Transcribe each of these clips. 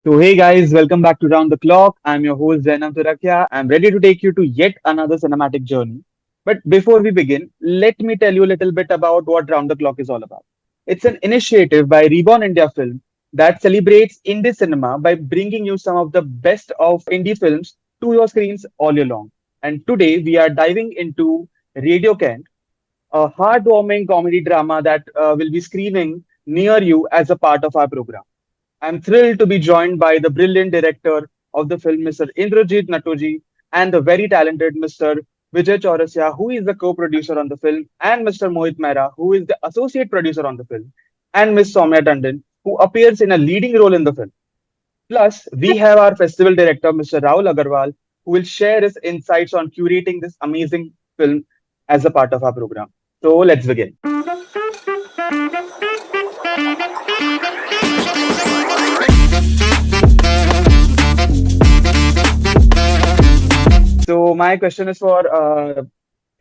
So, hey guys, welcome back to Round the Clock. I'm your host Zainab Turakia. I'm ready to take you to yet another cinematic journey. But before we begin, let me tell you a little bit about what Round the Clock is all about. It's an initiative by Reborn India Film that celebrates indie cinema by bringing you some of the best of indie films to your screens all year long. And today we are diving into Radio Ghaint, a heartwarming comedy drama that will be screening near you as a part of our program. I'm thrilled to be joined by the brilliant director of the film, Mr. Indrajit Nattoji, and the very talented Mr. Vijay Chaurasia, who is the co-producer on the film, and Mr. Mohit Mehra, who is the associate producer on the film, and Miss Soumya Tandon, who appears in a leading role in the film. Plus, we have our festival director, Mr. Rahul Agarwal, who will share his insights on curating this amazing film as a part of our program. So let's begin. So my question is for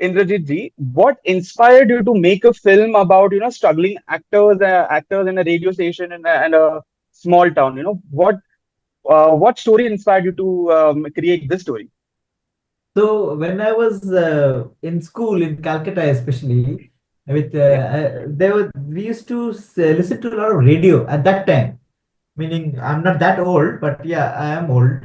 Indrajit ji. What inspired you to make a film about struggling actors in a radio station and a small town? What story inspired you to create this story? So when I was in school in Calcutta, especially with Okay. there were we used to listen to a lot of radio at that time. Meaning I'm not that old, but yeah, I am old.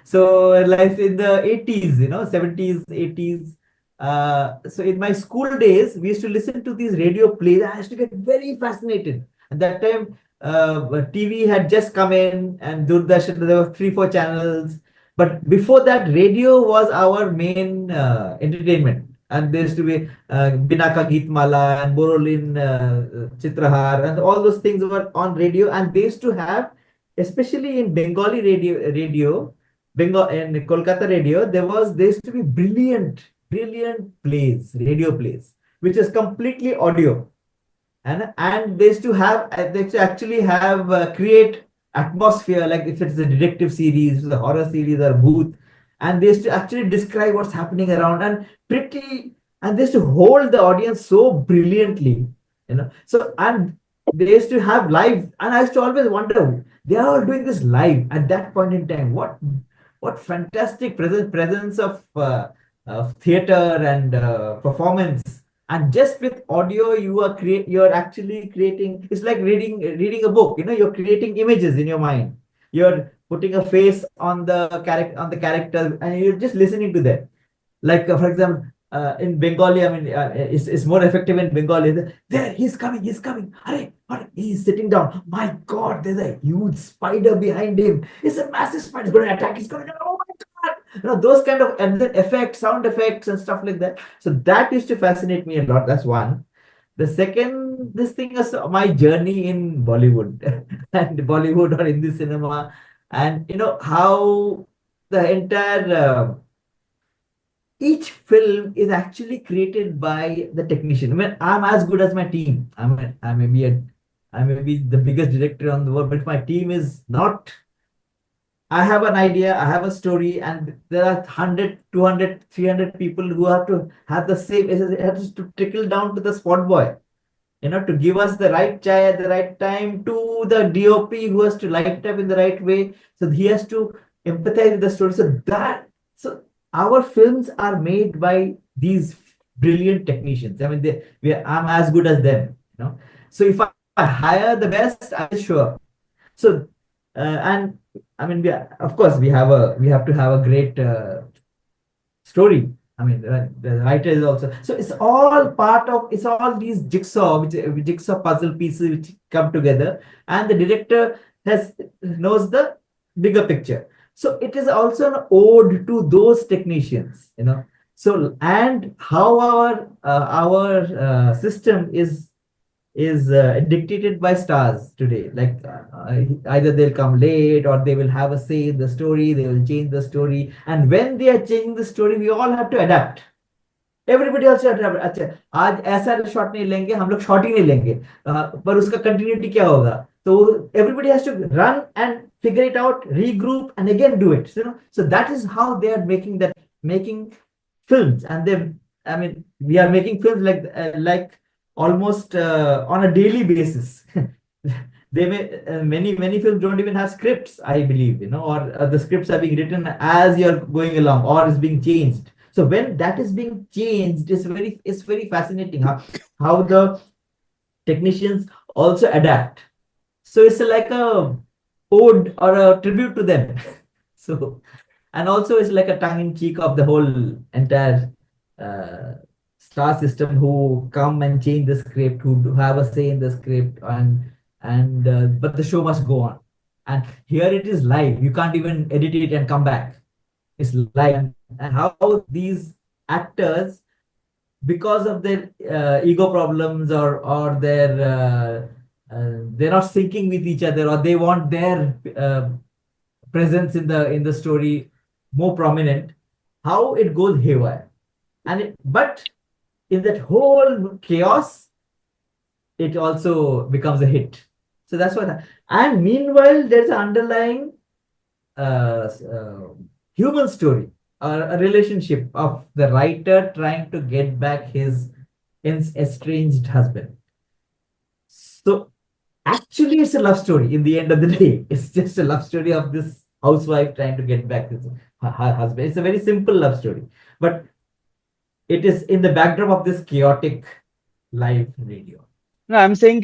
So like in the 80s, 70s, 80s. So in my school days, we used to listen to these radio plays. I used to get very fascinated. At that time, TV had just come in, and Doordarshan, there were three, four channels. But before that, radio was our main entertainment. And there used to be Binaka Geetmala and Borolin Chitrahar, and all those things were on radio. And they used to have, especially in Bengali radio, Bengal and Kolkata radio, there used to be brilliant plays, radio plays, which is completely audio, and they used to have they used to actually have create atmosphere, like if it's a detective series, the horror series or booth, and they used to actually describe what's happening around, and they used to hold the audience so brilliantly, so, and they used to have live, and I used to always wonder, they are all doing this live at that point in time. What fantastic presence of theater and performance. And just with audio, you're actually creating, it's like reading a book. You're creating images in your mind. You're putting a face on the character, and you're just listening to them. Like for example, in Bengali, I mean, it's more effective in Bengali. There, he's coming. Hurry, he's sitting down. My God, there's a huge spider behind him. It's a massive spider. It's going to attack. He's going to, oh my God. Those kind of, and then effects, sound effects and stuff like that. So that used to fascinate me a lot. That's one. The second, this thing is my journey in Bollywood and Bollywood or in the cinema, and how the entire each film is actually created by the technician. I mean, I'm as good as my team. I may be the biggest director on the world, but my team is not. I have an idea, I have a story, and there are 100, 200, 300 people who have to have the same. It has to trickle down to the spot boy, to give us the right chai at the right time, to the DOP who has to light it up in the right way. So he has to empathize with the story. So our films are made by these brilliant technicians. I mean, I'm as good as them. So if I hire the best, I'm sure. So and I mean, of course, we have to have a great story. I mean, the writer is also. So it's all these jigsaw puzzle pieces which come together, and the director knows the bigger picture. So it is also an ode to those technicians. So, and how our system is dictated by stars today. Like either they'll come late, or they will have a say in the story. They will change the story, and when they are changing the story, we all have to adapt. Everybody else has to adapt. अच्छा, आज ऐसा shot नहीं लेंगे, हम लोग shot ही नहीं लेंगे, पर उसका कंटिन्यूटी क्या होगा? So everybody has to run and figure it out, regroup, and again do it. So that is how they are making films, and I mean, we are making films like almost on a daily basis. They may many films don't even have scripts, I believe, or the scripts are being written as you're going along, or is being changed. So when that is being changed, it's very fascinating how the technicians also adapt. So it's like a ode or a tribute to them. So, and also it's like a tongue in cheek of the whole entire uh, star system, who come and change the script, who have a say in the script, and but the show must go on. And here it is live. You can't even edit it and come back. It's live, and how these actors, because of their ego problems, or their they're not syncing with each other, or they want their presence in the story more prominent, how it goes haywire. But in that whole chaos, it also becomes a hit. So that's what. And meanwhile, there's an underlying uh, uh, human story, or a relationship of the writer trying to get back his estranged husband. So actually, it's a love story. In the end of the day, it's just a love story of this housewife trying to get back her husband. It's a very simple love story, but it is in the backdrop of this chaotic live radio. No, I'm saying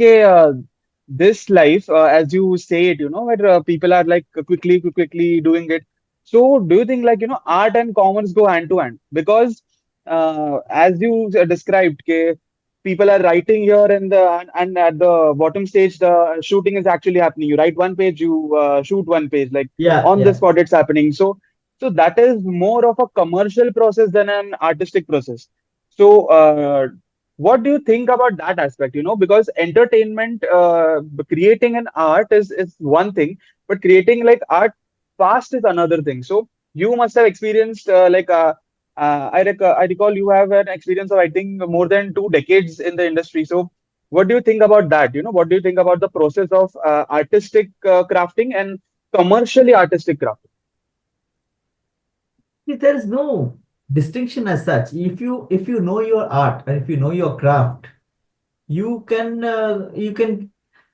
this life, as you say it, where people are like quickly doing it. So, do you think like art and commerce go hand to hand? Because as you described, people are writing here and at the bottom stage, the shooting is actually happening. You write one page, you shoot one page, like Yeah, on the yeah. spot it's happening. So that is more of a commercial process than an artistic process. So, what do you think about that aspect? Because entertainment, creating an art is one thing, but creating like art fast is another thing. So you must have experienced I recall you have an experience of I think more than 2 decades in the industry. So what do you think about that? What do you think about the process of artistic crafting and commercially artistic crafting? See, there is no distinction as such. If you know your art, and if you know your craft, you can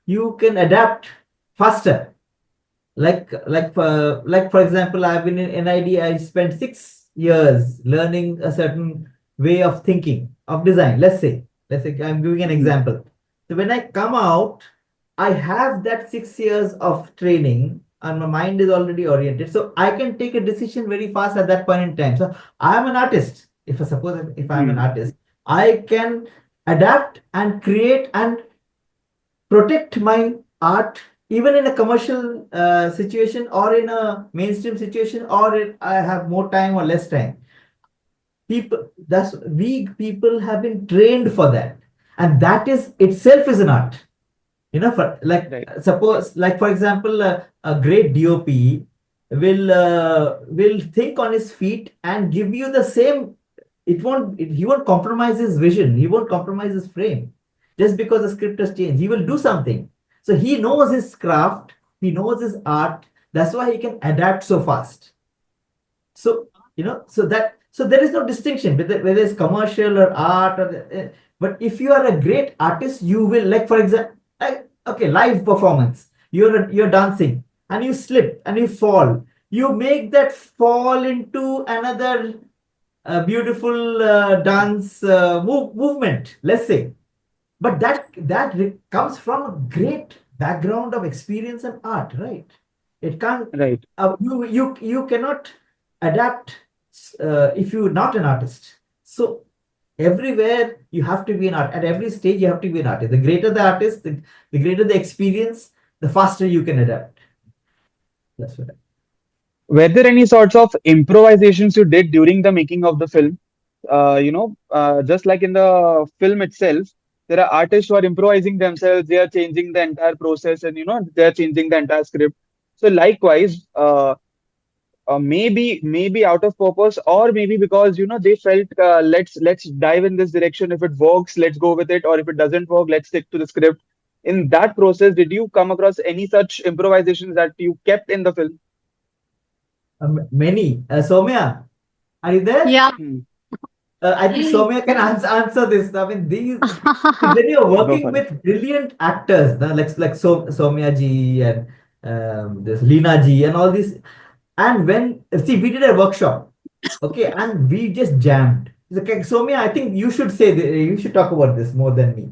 you can adapt faster. Like for example, I've been in NID. I spent 6 years learning a certain way of thinking of design. Let's say I'm giving an Hmm. example. So when I come out, I have that 6 years of training, and my mind is already oriented, so I can take a decision very fast at that point in time. So I am an artist. If I'm an Hmm. artist, I can adapt and create and protect my art, even in a commercial situation, or in a mainstream situation, or I have more time or less time. People have been trained for that, and that is itself is an art. For like, Right. suppose, like for example, a great DOP will think on his feet and give you the same. He won't compromise his vision, he won't compromise his frame, just because the script has changed. He will do something. So he knows his craft, he knows his art. That's why he can adapt so fast. So, so there is no distinction whether it's commercial or art, but if you are a great artist, you will, like for example, okay, live performance. You're dancing and you slip and you fall. You make that fall into another beautiful dance movement, let's say. But that comes from a great background of experience and art, right? It can't. Right. You cannot adapt if you're not an artist. So everywhere you have to be an art. At every stage you have to be an artist. The greater the artist, the greater the experience, the faster you can adapt. That's what. Were there any sorts of improvisations you did during the making of the film? Just like in the film itself, there are artists who are improvising themselves, they are changing the entire process and, they are changing the entire script. So likewise, maybe out of purpose or maybe because, they felt, let's dive in this direction. If it works, let's go with it. Or if it doesn't work, let's stick to the script. In that process, did you come across any such improvisations that you kept in the film? Many. Soumya, are you there? Yeah, Hmm. I think Soumya can answer this. I mean, these when you're Go working for it. with brilliant actors, like Soumya ji and this Leena ji and all these, and when see we did a workshop, okay, and we just jammed. Okay, Soumya, I think you should you should talk about this more than me.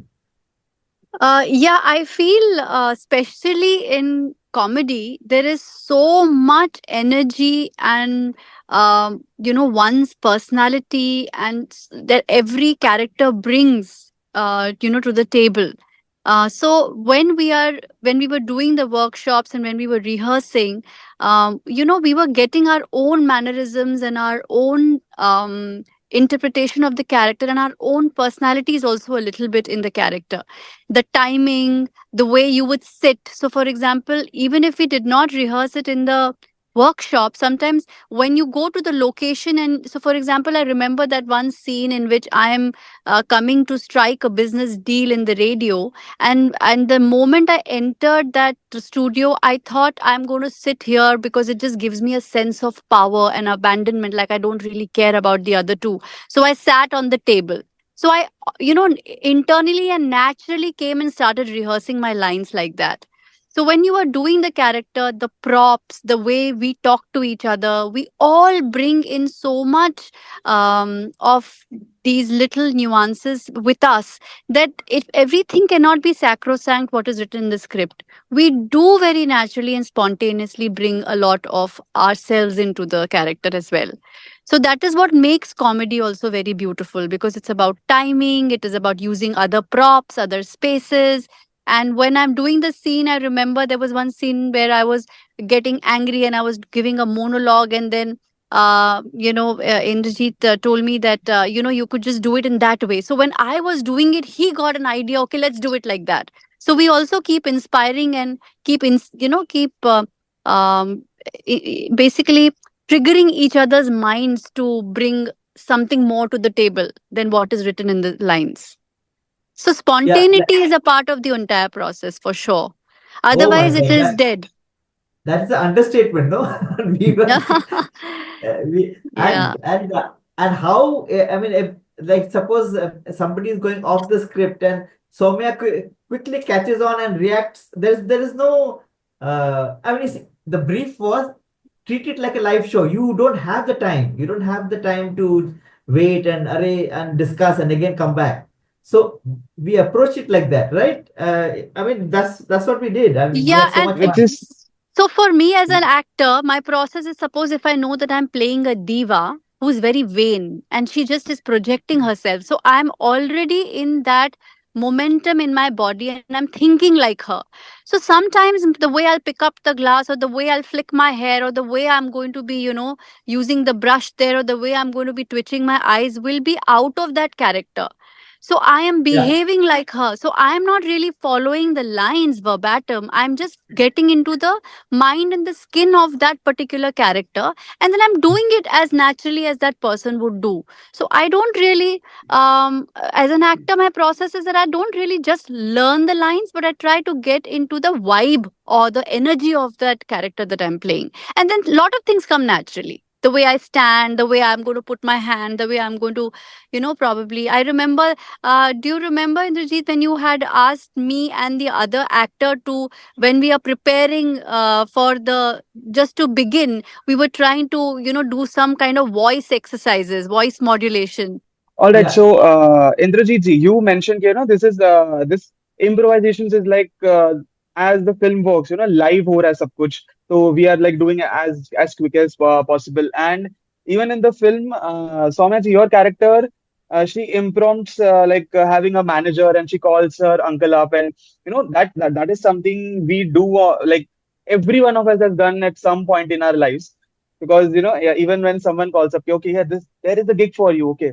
Yeah, I feel, especially in comedy, there is so much energy and, one's personality and that every character brings, to the table. So when we were doing the workshops and when we were rehearsing, we were getting our own mannerisms and our own interpretation of the character and our own personalities also a little bit in the character, the timing, the way you would sit. So, for example, even if we did not rehearse it in the workshop, sometimes when you go to the location, and so, for example, I remember that one scene in which I am coming to strike a business deal in the radio, and the moment I entered that studio, I thought I'm going to sit here because it just gives me a sense of power and abandonment, like I don't really care about the other two. So I sat on the table. So I, internally and naturally came and started rehearsing my lines like that. So when you are doing the character, the props, the way we talk to each other, we all bring in so much of these little nuances with us, that if everything cannot be sacrosanct what is written in the script, we do very naturally and spontaneously bring a lot of ourselves into the character as well. So that is what makes comedy also very beautiful, because it's about timing, it is about using other props, other spaces. And when I'm doing the scene, I remember there was one scene where I was getting angry and I was giving a monologue, and then Indrajit told me that you could just do it in that way. So when I was doing it, he got an idea. Okay, let's do it like that. So we also keep inspiring and keep um, basically triggering each other's minds to bring something more to the table than what is written in the lines. So Yeah. spontaneity is a part of the entire process for sure. Oh my Otherwise, it God, is dead. that is an understatement, no? We were we Yeah. and how I mean, if like suppose somebody is going off the script and Soumya quickly catches on and reacts, there is no I mean, the brief was treat it like a live show. You don't have the time, you don't have the time to wait and array and discuss and again come back. So we approach it like that, right? I mean, that's what we did. I mean, we Yeah, had so and much Which fun. is so for me as an actor, my process is, suppose if I know that I'm playing a diva who's very vain and she just is projecting herself. So I'm already in that momentum in my body and I'm thinking like her. So sometimes the way I'll pick up the glass or the way I'll flick my hair or the way I'm going to be, using the brush there or the way I'm going to be twitching my eyes will be out of that character. So I am Yeah. behaving like her. So I am not really following the lines verbatim. I'm just getting into the mind and the skin of that particular character, and then I'm doing it as naturally as that person would do. So I don't really, as an actor, my process is that I don't really just learn the lines, but I try to get into the vibe or the energy of that character that I'm playing, and then a lot of things come naturally. The way I stand, the way I'm going to put my hand, the way I'm going to, probably. I remember, do you remember, Indrajit, when you had asked me and the other actor to, when we are preparing for the, just to begin, we were trying to, do some kind of voice exercises, voice modulation. all right. Yeah. So, Indrajit ji, you mentioned, this is this improvisations is like as the film works, live ho raha hai sab kuch. So we are like doing it as quick as possible. And even in the film, Soumya ji, your character, she imprompts like having a manager, and she calls her uncle up, and that is something we do like every one of us has done at some point in our lives. Because yeah, even when someone calls up, okay, yeah, this there is a gig for you, okay.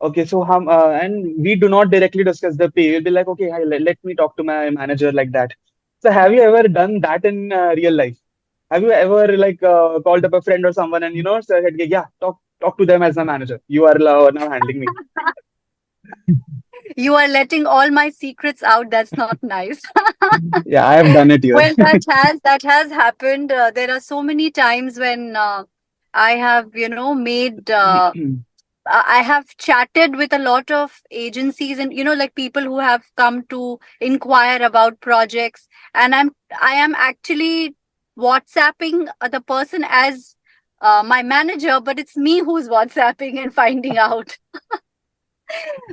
Okay, so and we do not directly discuss the pay. We'll be like, okay, hi, let me talk to my manager like that. So have you ever done that in real life? Have you ever like called up a friend or someone and said, yeah, talk to them as my manager. You are now handling me. You are letting all my secrets out. That's not nice. Yeah, I have done it here. Well, that has happened. There are so many times when I have, made I have chatted with a lot of agencies, and like people who have come to inquire about projects, and I am actually WhatsApping the person as my manager, but it's me who's WhatsApping and finding out.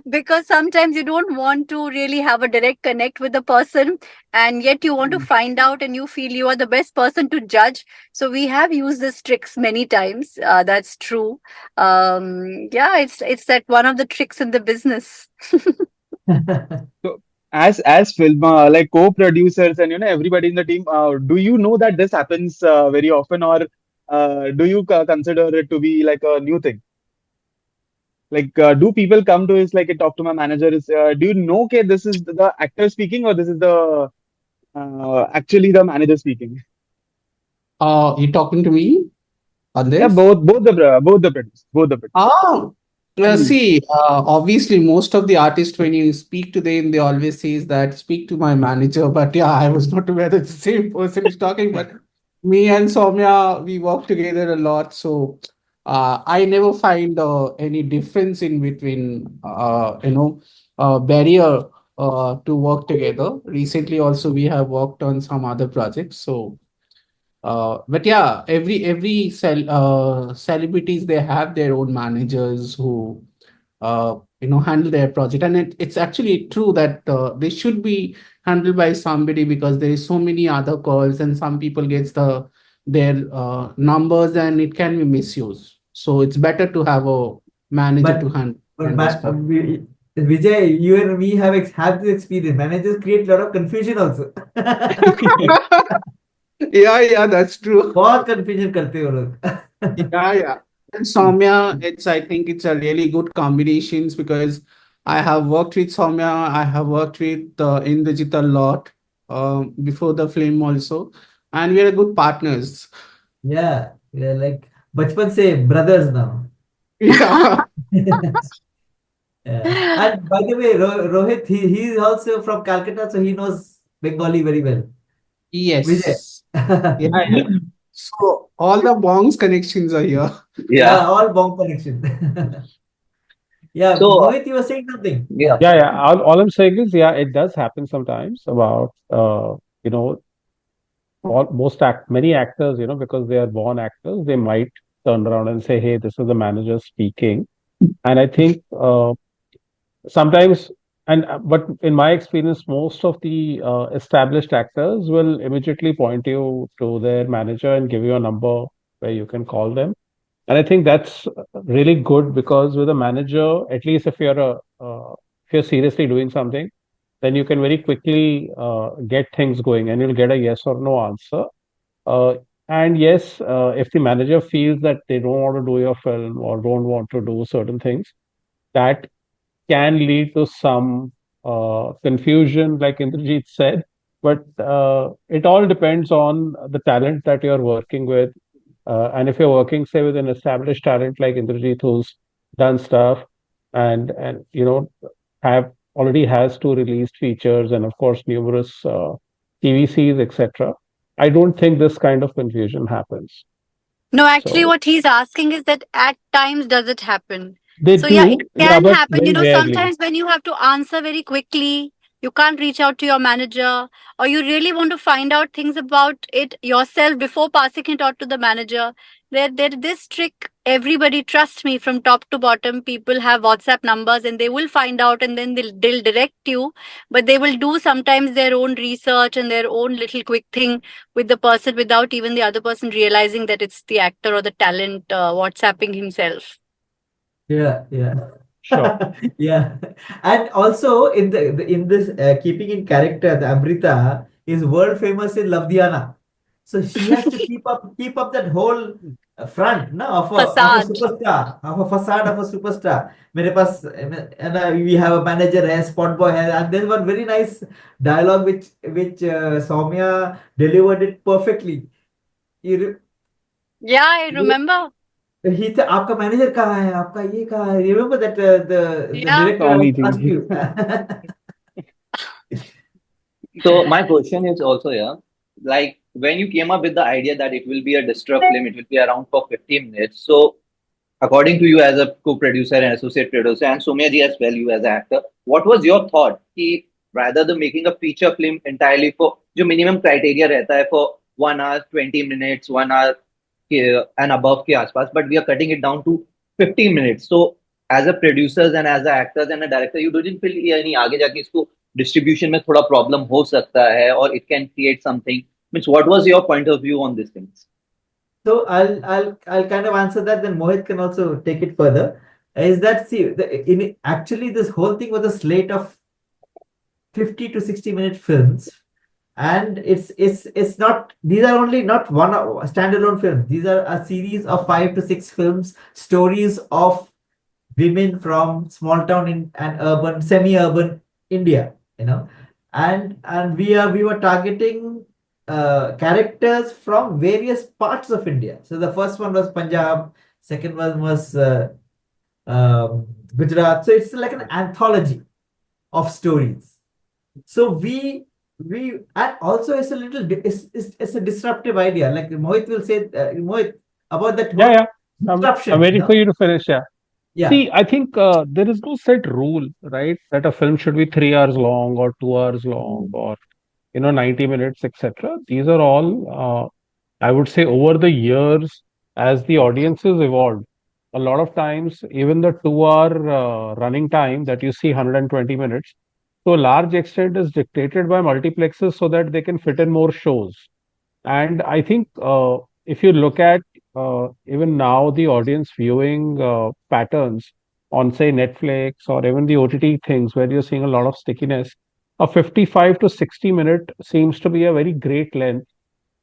Because sometimes you don't want to really have a direct connect with the person, and yet you want to find out, and you feel you are the best person to judge. So we have used these tricks many times. That's true. Yeah, it's that one of the tricks in the business. So as film like co-producers and everybody in the team, do you know that this happens very often, or do you consider it to be like a new thing? Like, do people come to us like talk to my manager? Is do you know, okay, this is the actor speaking, or this is the actually the manager speaking? You talking to me on Yeah, this? both the producers. Oh, Hmm. see, obviously, most of the artists, when you speak to them, they always says that speak to my manager. But yeah, I was not aware that the same person is talking. But me and Soumya, we work together a lot, so I never find any difference in between, barrier to work together. Recently, also, we have worked on some other projects, so. But yeah, every celebrities, they have their own managers who handle their project, and it's actually true that they should be handled by somebody, because there is so many other calls, and some people gets their numbers, and it can be misused. So it's better to have a manager to But but handle this call. Vijay, you and me have this experience. Managers create a lot of confusion also. Yeah, that's true. बहुत confusion करते हो लोग. Yeah. And Soumya, I think it's a really good combinations, because I have worked with Soumya, I have worked with Indrajit a lot before the film also, and we are good partners. Yeah, yeah, like बचपन से brothers now. Yeah. Yeah. And by the way, Rohit, he is also from Calcutta, so he knows Bengali very well. Vijay. Yes. Yeah. So all the bongs connections are here. Yeah, Yeah. all bomb connection. Yeah, So, Mohit, you were saying something. yeah. Yeah. Yeah. All I'm saying is, yeah, it does happen sometimes about, you know, many actors, because they are born actors, they might turn around and say, hey, this is the manager speaking. And I think sometimes, but in my experience, most of the established actors will immediately point you to their manager and give you a number where you can call them. And I think that's really good, because with a manager, at least if you're seriously doing something, then you can very quickly get things going, and you'll get a yes or no answer. Uh, and yes, if the manager feels that they don't want to do your film or don't want to do certain things, that can lead to some confusion, like Indrajit said. But it all depends on the talent that you're working with. And if you're working, say, with an established talent like Indrajit, who's done stuff and have already has two released features, and of course numerous TVCs, etc. I don't think this kind of confusion happens. No, actually, So what he's asking is that at times does it happen? they So yeah, it do, yeah, can but happen. very rarely. Sometimes when you have to answer very quickly, you can't reach out to your manager, or you really want to find out things about it yourself before passing it out to the manager. There, this trick, everybody, trust me, from top to bottom, people have WhatsApp numbers, and they will find out, and then they'll direct you, but they will do sometimes their own research and their own little quick thing with the person without even the other person realizing that it's the actor or the talent WhatsApping himself. Yeah, yeah. Sure. Yeah. And also in this keeping in character, the Amrita is world famous in Luvdhiana. So she has to keep up that whole front no, of a Facade. superstar, of a facade of a superstar. मेरे पास and we have a manager है, spot boy है, and there's one very nice dialogue which Soumya delivered it perfectly. You, Yeah, I re- remember. he said, आपका manager कहाँ है आपका ये कहाँ है remember that the Yeah. director Tommy asked G. you. So my question is also, yeah, like when you came up with the idea that it will be a disturbed film, it will be around for 50 minutes. So according to you as a co-producer and associate producer, and Somya ji as well, you as an actor, what was your thought? Ki rather than making a feature film entirely for जो minimum criteria रहता है for 1 hour 20 minutes, 1 hour and above के आसपास, but we are cutting it down to 15 minutes. So as a producers and as a actors and a director, you didn't feel यानी आगे जाके इसको distribution में थोड़ा problem हो सकता है, or it can create something. Means what was your point of view on these things? So I'll kind of answer that. Then Mohit can also take it further. Is that see actually this whole thing was a slate of 50 to 60-minute films, and it's not, these are only not one standalone films. These are a series of 5 to 6 films, stories of women from small town and urban, semi-urban India, and we were targeting characters from various parts of India. So the first one was Punjab, second one was Gujarat. So it's like an anthology of stories. So we and also it's a little it's a disruptive idea. Like Mohit will say, Mohit, about that whole Yeah. I'm disruption. waiting for you to finish. Yeah. Yeah. See, I think there is no set rule, right? That a film should be 3 hours long or 2 hours long or 90 minutes, etc. These are all, I would say, over the years, as the audiences evolved, a lot of times, even the 2 hour running time that you see 120 minutes, to a large extent is dictated by multiplexes so that they can fit in more shows. And I think if you look at even now the audience viewing patterns on, say, Netflix or even the OTT things where you're seeing a lot of stickiness, a 55 to 60 minute seems to be a very great length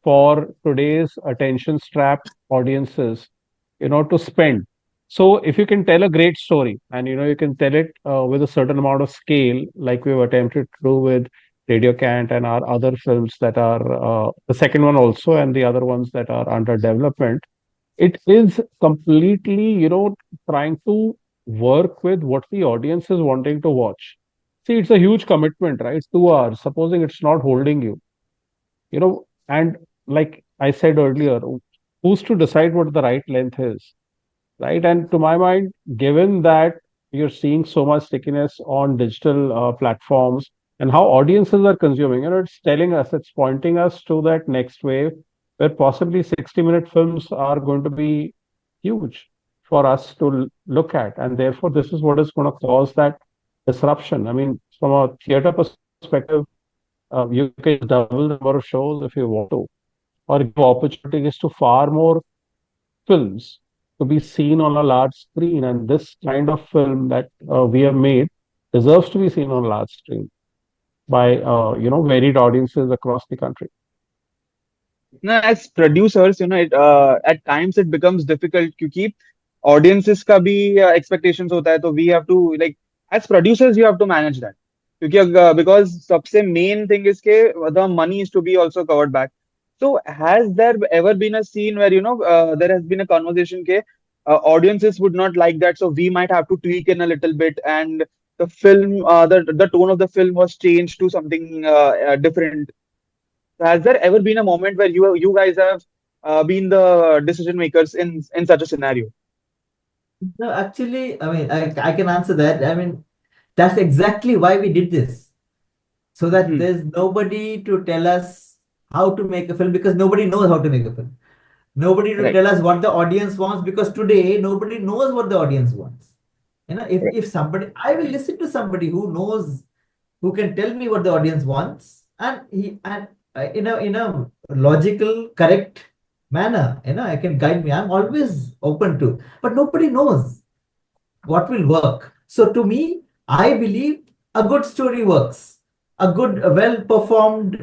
for today's attention strapped audiences, to spend. So if you can tell a great story and you can tell it with a certain amount of scale, like we've attempted to do with Radio Ghaint and our other films that are the second one also and the other ones that are under development, it is completely, trying to work with what the audience is wanting to watch. See, it's a huge commitment, right? 2 hours, supposing it's not holding you, and like I said earlier, who's to decide what the right length is, right? And to my mind, given that you're seeing so much stickiness on digital platforms and how audiences are consuming, it's telling us, it's pointing us to that next wave where possibly 60-minute films are going to be huge for us to look at. And therefore, this is what is going to cause that disruption. I mean, from a theater perspective, you can double the number of shows if you want to, or give opportunities to far more films to be seen on a large screen. And this kind of film that we have made deserves to be seen on a large screen by varied audiences across the country. Now, as producers, at times it becomes difficult क्योंकि audiences का भी expectations होता है, तो we have to, like, as producers you have to manage that क्योंकि because सबसे main thing is के the money is to be also covered back. So has there ever been a scene where there has been a conversation के audiences would not like that, so we might have to tweak in a little bit, and the film the tone of the film was changed to something different? Has there ever been a moment where you guys have been the decision makers in such a scenario? No, actually, I mean, I can answer that. I mean, that's exactly why we did this. So that Hmm. there's nobody to tell us how to make a film, because nobody knows how to make a film. Nobody to Right. tell us what the audience wants, because today nobody knows what the audience wants. Right. If somebody, I will listen to somebody who knows, who can tell me what the audience wants, and in a logical, correct manner, I can guide me. I'm always open to, but nobody knows what will work. So to me, I believe a good story works. A good, well performed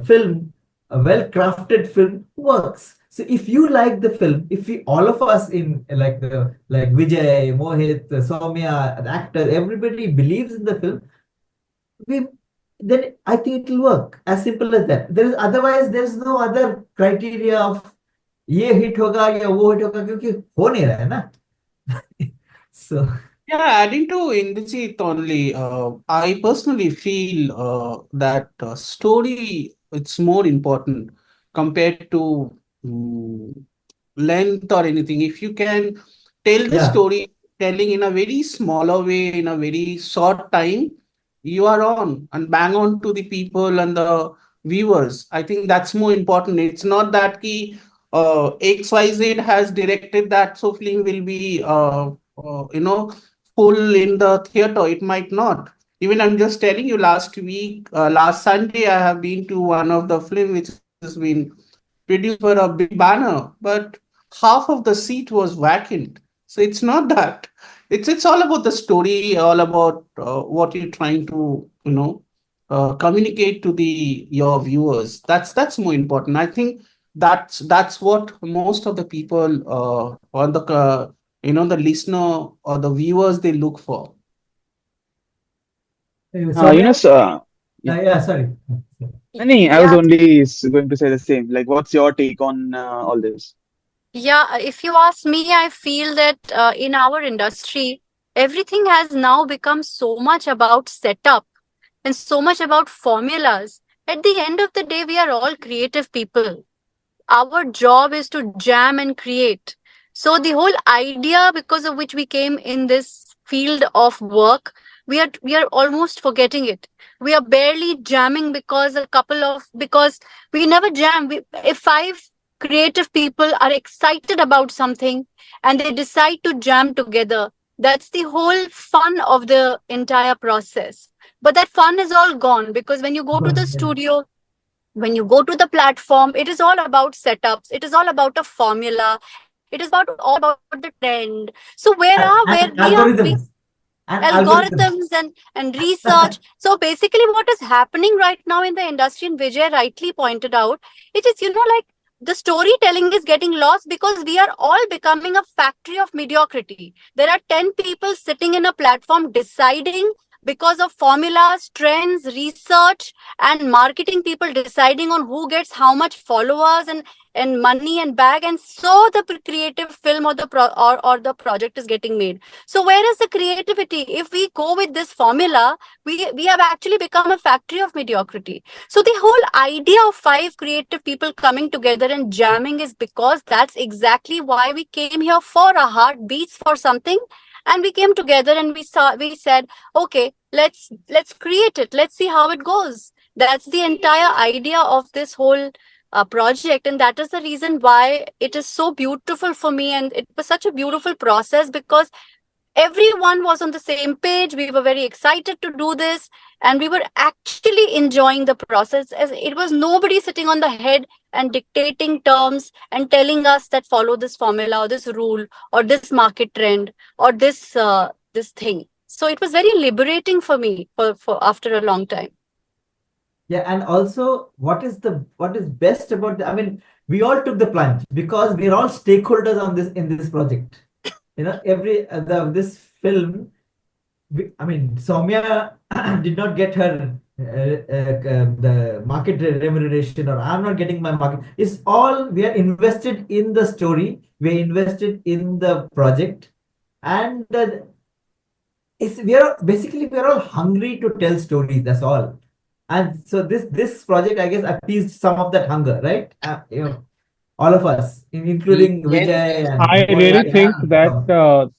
film, a well crafted film works. So if you like the film, if we, all of us in like Vijay, Mohit, Soumya, the actor, everybody believes in the film, we then I think it will work. As simple as that. There is, otherwise there is no other criteria of ये hit होगा या वो hit होगा, क्योंकि हो नहीं रहा है ना. So Yeah, adding to Indrajit only, I personally feel that story it's more important compared to length or anything. If you can tell the Yeah. story telling in a very smaller way, in a very short time, you are on and bang on to the people and the viewers. I think that's more important. It's not that ki XYZ has directed that, so film will be full in the theater. It might not. Even I'm just telling you, last week, last Sunday, I have been to one of the film which has been produced for a big banner, but half of the seat was vacant. So it's not that. It's all about the story, all about what you're trying to communicate to the your viewers. That's more important. I think that's what most of the people or the listener or the viewers they look for. You know, Soumya? yeah. Yeah, sorry. Nani, I was Yeah. only going to say the same. Like, what's your take on all this? Yeah, if you ask me, I feel that in our industry, everything has now become so much about setup and so much about formulas. At the end of the day, we are all creative people. Our job is to jam and create. So the whole idea because of which we came in this field of work, we are almost forgetting it. We are barely jamming because we never jam. If five creative people are excited about something and they decide to jam together, that's the whole fun of the entire process. But that fun is all gone because when you go to the Yeah. studio, when you go to the platform, it is all about setups, it is all about a formula, it is all about the trend. So where And we algorithms. And algorithms. algorithms and research. So basically what is happening right now in the industry, and Vijay rightly pointed out, it is, like, the storytelling is getting lost because we are all becoming a factory of mediocrity. There are 10 people sitting in a platform deciding because of formulas, trends, research, and marketing people deciding on who gets how much followers and money and bag, and so the creative film or the project is getting made. So where is the creativity? If we go with this formula, we have actually become a factory of mediocrity. So the whole idea of five creative people coming together and jamming is because that's exactly why we came here, for a heart beats for something. And we came together and we said, okay, let's create it. Let's see how it goes. That's the entire idea of this whole project, and that is the reason why it is so beautiful for me, and it was such a beautiful process because everyone was on the same page. We were very excited to do this, and we were actually enjoying the process, as it was nobody sitting on the head and dictating terms and telling us that follow this formula or this rule or this market trend or this thing. So it was very liberating for me for after a long time. Yeah, and also what is best about I mean, we all took the plunge because we're all stakeholders on this in this project. Every this film. I mean, Soumya did not get her the market remuneration, or I'm not getting my market. It's all we are invested in the story. We are invested in the project, and we are all hungry to tell stories. That's all. And so this project, I guess, appeased some of that hunger, right? All of us, including Yes, Vijay I and really exactly. think that Tom.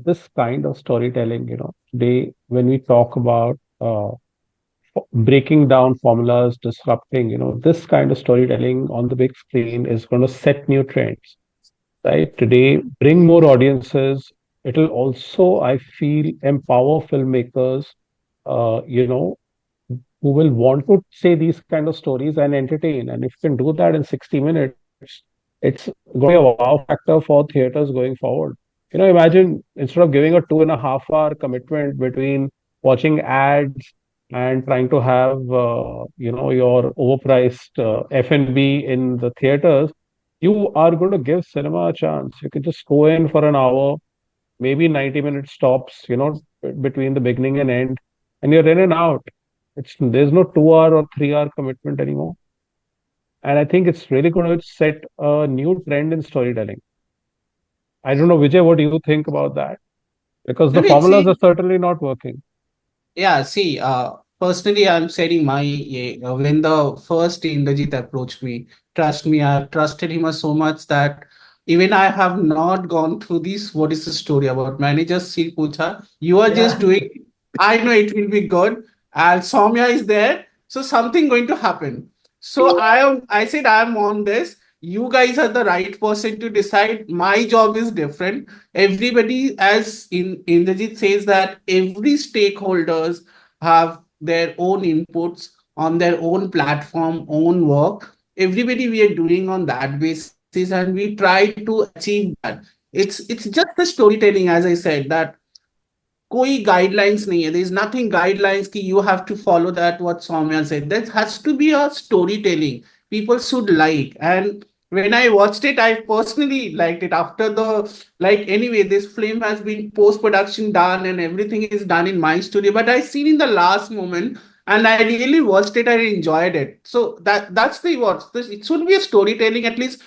this kind of storytelling, today when we talk about breaking down formulas, disrupting, this kind of storytelling on the big screen is going to set new trends, right? Today, bring more audiences. It'll also, I feel, empower filmmakers, who will want to say these kind of stories and entertain. And if you can do that in 60 minutes, it's going to be a wow factor for theaters going forward. Imagine instead of giving a 2.5 hour commitment between watching ads and trying to have, your overpriced F&B in the theaters, you are going to give cinema a chance. You could just go in for an hour, maybe 90-minute stops, between the beginning and end, and you're in and out. There's no 2 hour or 3 hour commitment anymore. And I think it's really going to set a new trend in storytelling. I don't know, Vijay, what do you think about that? Because the Maybe formulas are see, certainly not working. yeah, see, personally, I'm saying when the first Indrajit approached me, trust me, I trusted him so much that Even I have not gone through this. What is the story about? मैंने just see पूछा. You are just Yeah. doing. I know it will be good. And Soumya is there, so something going to happen. So I said I am on this. You guys are the right person to decide. My job is different. Everybody, as in Indrajit says, that every stakeholders have their own inputs on their own platform, own work. Everybody we are doing on that basis, and we try to achieve that. It's just the storytelling, as I said, that कोई guidelines नहीं है. There is nothing guidelines कि you have to follow that what Soumya said. There has to be a storytelling. People should like. And when I watched it, I personally liked it. After the like anyway, this film has been post production done and everything is done in my studio. But I seen in the last moment and I really watched it. I enjoyed it. So that's the what this. It should be a storytelling at least.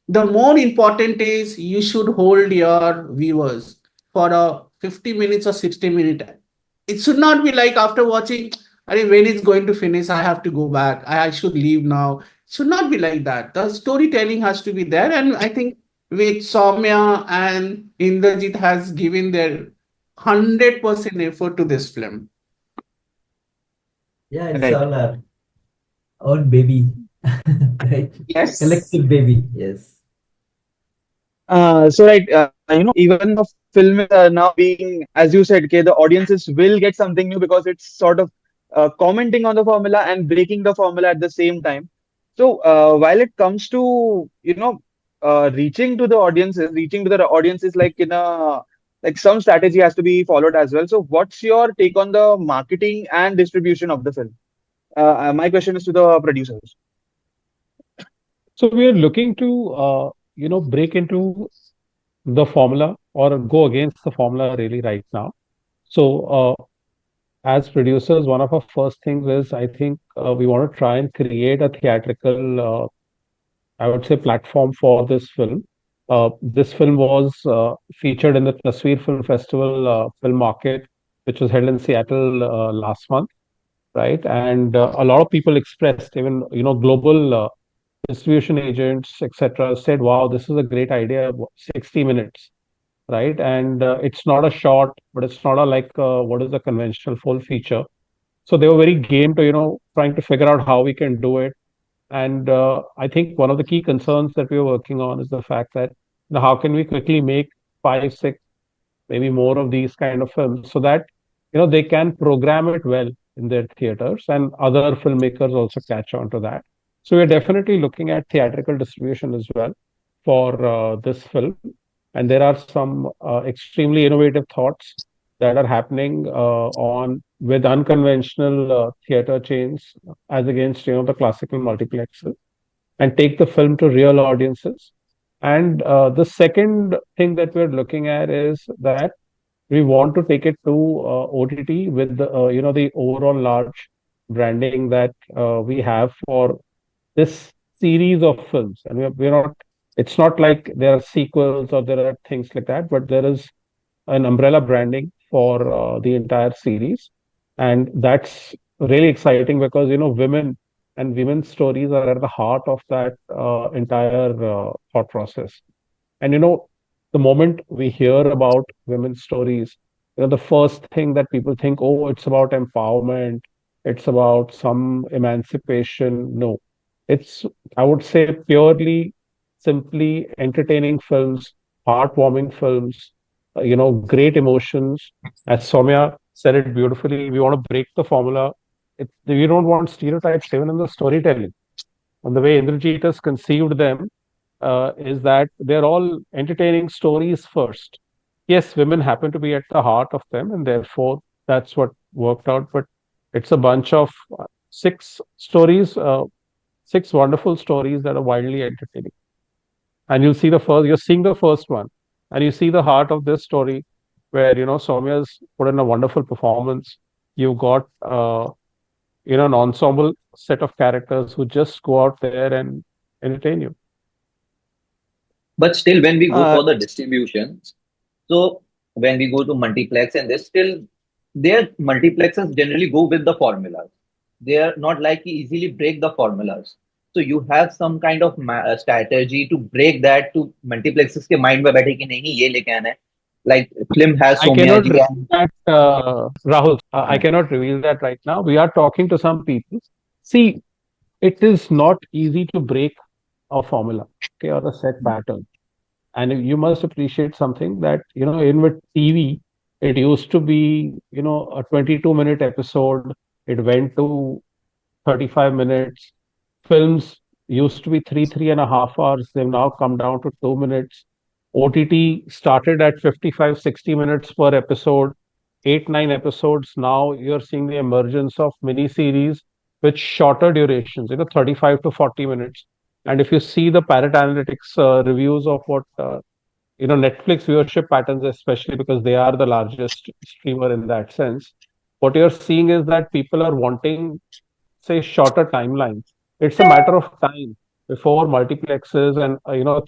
The more important is you should hold your viewers for a 50 minutes or 60-minute. It should not be like after watching, I mean, when it's going to finish, I have to go back. I should leave now. It should not be like that. The storytelling has to be there. And I think with Soumya and Indrajit has given their 100% effort to this film. Yeah, it's Right. all our own baby. Right? Yes. Collective baby. Yes. So right, even the film is now being, as you said, okay, the audiences will get something new because it's sort of commenting on the formula and breaking the formula at the same time. So while it comes to, reaching to the audiences like in a like some strategy has to be followed as well. So what's your take on the marketing and distribution of the film? My question is to the producers. So we are looking to, break into the formula or go against the formula really right now. So, as producers, one of our first things is I think we want to try and create a theatrical, I would say, platform for this film. This film was featured in the Tasveer Film Festival film market, which was held in Seattle last month, right? And a lot of people expressed, even global distribution agents, etc., said, "Wow, this is a great idea. 60 minutes." Right? And it's not a short, but it's not a like what is the conventional full feature. So they were very game to trying to figure out how we can do it. And I think one of the key concerns that we are working on is the fact that how can we quickly make five, six, maybe more of these kind of films so that they can program it well in their theaters and other filmmakers also catch on to that. So we're definitely looking at theatrical distribution as well for this film. And there are some extremely innovative thoughts that are happening on with unconventional theater chains as against the classical multiplexes and take the film to real audiences. And the second thing that we're looking at is that we want to take it to OTT with the overall large branding that we have for this series of films. And we're not, it's not like there are sequels or there are things like that, but there is an umbrella branding for the entire series. And that's really exciting because, women and women's stories are at the heart of that entire thought process. And, the moment we hear about women's stories, the first thing that people think, oh, it's about empowerment, it's about some emancipation. No, it's, I would say, purely, simply entertaining films, heartwarming films, great emotions. As Soumya said it beautifully, we want to break the formula. We don't want stereotypes even in the storytelling. And the way Indrajit has conceived them is that they're all entertaining stories first. Yes, women happen to be at the heart of them, and therefore that's what worked out. But it's a bunch of six stories, six wonderful stories that are wildly entertaining. And you're seeing the first one, and you see the heart of this story, where Soumya's put in a wonderful performance. You've got an ensemble set of characters who just go out there and entertain you. But still, when we go Uh, for the distribution, so when we go to multiplex and this still, their multiplexes generally go with the formulas. They are not like easily break the formulas. So you have some kind of strategy to break that to multiplexes के mind में बैठे कि नहीं ये लेके आना है. Like film has I Somya cannot ji reveal and that, Rahul. I cannot reveal that right now. We are talking to some people. See, it is not easy to break a formula, okay, or a set pattern. And you must appreciate something that, in with TV, it used to be, a 22-minute episode. It went to 35 minutes. Films used to be 3.5 hours. They've now come down to 2 minutes. OTT started at 55, 60 minutes per episode, 8, 9 episodes. Now you're seeing the emergence of mini series with shorter durations, 35 to 40 minutes. And if you see the Parrot Analytics reviews of what, Netflix viewership patterns, especially because they are the largest streamer in that sense, what you're seeing is that people are wanting, say, shorter timelines. It's a matter of time before multiplexes and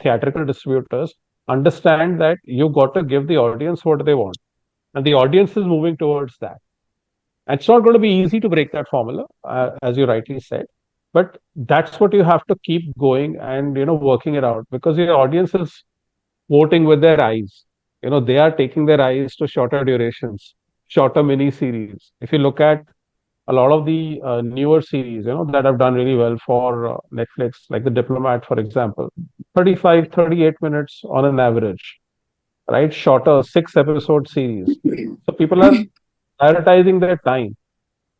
theatrical distributors understand that you got to give the audience what they want, and the audience is moving towards that. And it's not going to be easy to break that formula, as you rightly said, but that's what you have to keep going and working it out, because your audience is voting with their eyes. They are taking their eyes to shorter durations, shorter mini series. If you look at a lot of the newer series, that have done really well for Netflix, like The Diplomat, for example, 35, 38 minutes on an average, right? Shorter 6 episode series. So people are prioritizing their time.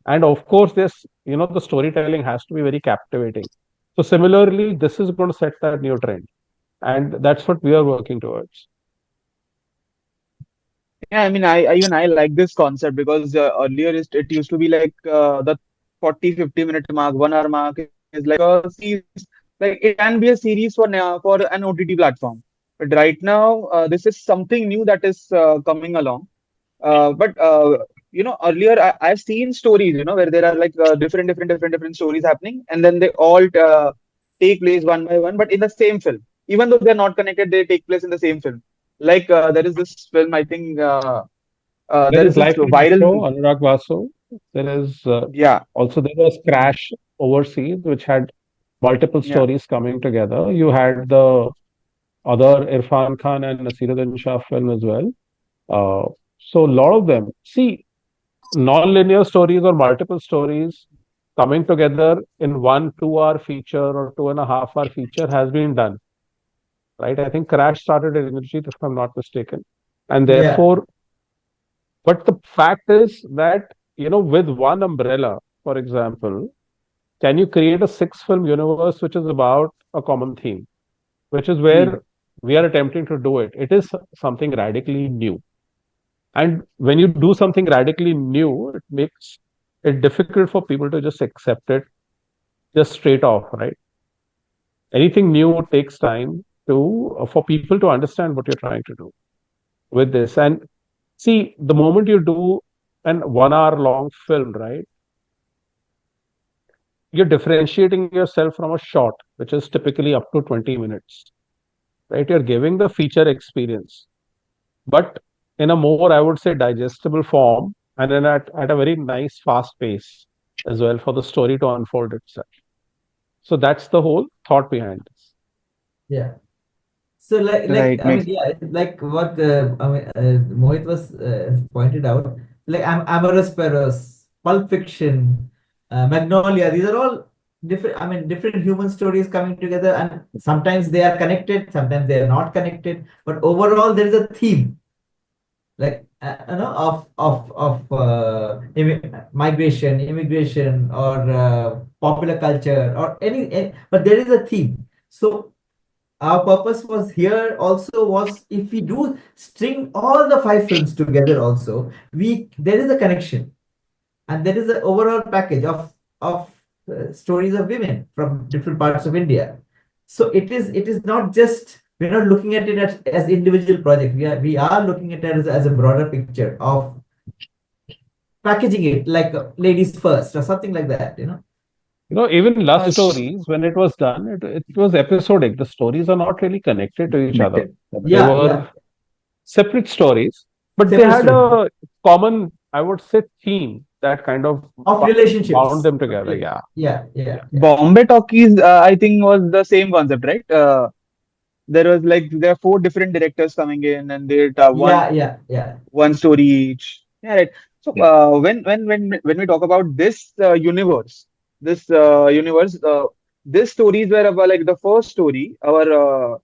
And of course, the storytelling has to be very captivating. So similarly, this is going to set that new trend. And that's what we are working towards. Yeah, I mean, even I like this concept because earlier it used to be like the 40, 50 minute mark, 1 hour mark is like a series, like it can be a series for now for an OTT platform. But right now, this is something new that is coming along. But earlier I've seen stories, where there are like different stories happening, and then they all take place one by one, but in the same film. Even though they're not connected, they take place in the same film. Like there is this film, I think There there is is this Life in Metro, viral, Anurag Vasu. There is yeah, also there was Crash overseas, which had multiple yeah, stories coming together. You had the other Irfan Khan and Nasiruddin Shah film as well. So a lot of them. See, non-linear stories or multiple stories coming together in 1 2 hour feature or 2.5 hour feature has been done, right? I think Crash started at Energy, if I'm not mistaken. And Yeah. therefore, but the fact is that, with one umbrella, for example, can you create a 6 film universe which is about a common theme, which is hmm, where we are attempting to do it? It is something radically new. And when you do something radically new, it makes it difficult for people to just accept it just straight off, right? Anything new takes time to for people to understand what you're trying to do with this. And see, the moment you do an 1 hour long film, right, you're differentiating yourself from a short, which is typically up to 20 minutes, right? You're giving the feature experience, but in a more, I would say, digestible form, and then at a very nice, fast pace as well for the story to unfold itself. So that's the whole thought behind this. Yeah. So right, I mean, makes yeah, like what Mohit was pointed out, like Amorous Perros, Pulp Fiction, Magnolia. These are all different. I mean, different human stories coming together, and sometimes they are connected, sometimes they are not connected. But overall, there is a theme, like migration, immigration, or popular culture, or any. But there is a theme. So our purpose was here also was, if we do string all the 5 films together also, we there is a connection, and there is an overall package of stories of women from different parts of India. So it is not just, we're not looking at it as individual project. We are looking at it as a broader picture of packaging it like ladies first or something like that. Even Love us. Stories, when it was done, it was episodic. The stories are not really connected to each other. They Yeah, yeah. were separate stories, but they Separate had story. a common, I would say, theme. that kind of Of relationships. bound them together. Okay. Yeah. Yeah. Bombay Talkies, I think, was the same concept, right? There was like there are four different directors coming in, and they Yeah. one story each. Yeah, right. So Yeah. when we talk about this universe, this stories were about like the first story. Our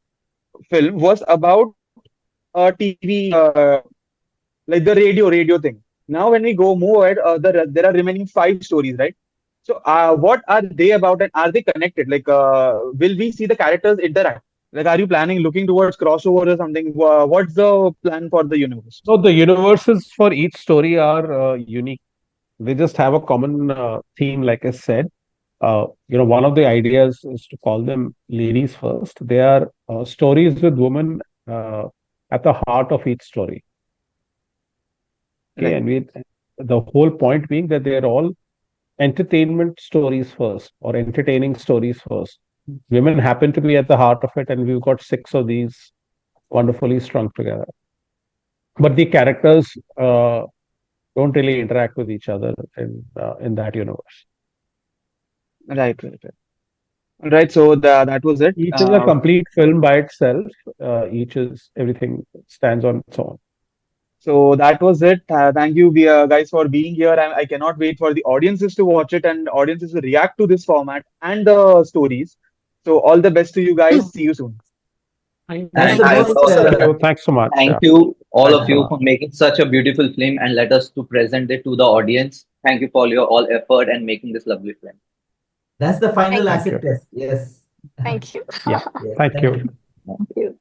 film was about TV, like the radio thing. Now, when we go move ahead, there are remaining five stories, right? So, what are they about, and are they connected? Like, will we see the characters interact? Like, are you planning looking towards crossovers or something? What's the plan for the universe? So the universes for each story are unique. They just have a common theme, like I said. One of the ideas is to call them ladies first. They are stories with women at the heart of each story. Okay, Right. and the whole point being that they are all entertainment stories first, or entertaining stories first. Women happen to be at the heart of it, and we've got six of these wonderfully strung together. But the characters don't really interact with each other in that universe. Right. All right. So that was it. Each is a complete film by itself. Each is everything stands on its own. So that was it. Thank you, guys, for being here. I cannot wait for the audiences to watch it and audiences to react to this format and the stories. So all the best to you guys. See you soon. That's And the I would most. also Thanks so much. thank Yeah. you, all Thanks of a you, lot. for making such a beautiful film and let us to present it to the audience. Thank you for your all effort and making this lovely film. That's the final Thank acid you. test. Yes. Thank you. Yeah. Yes, Thank you. Thank you.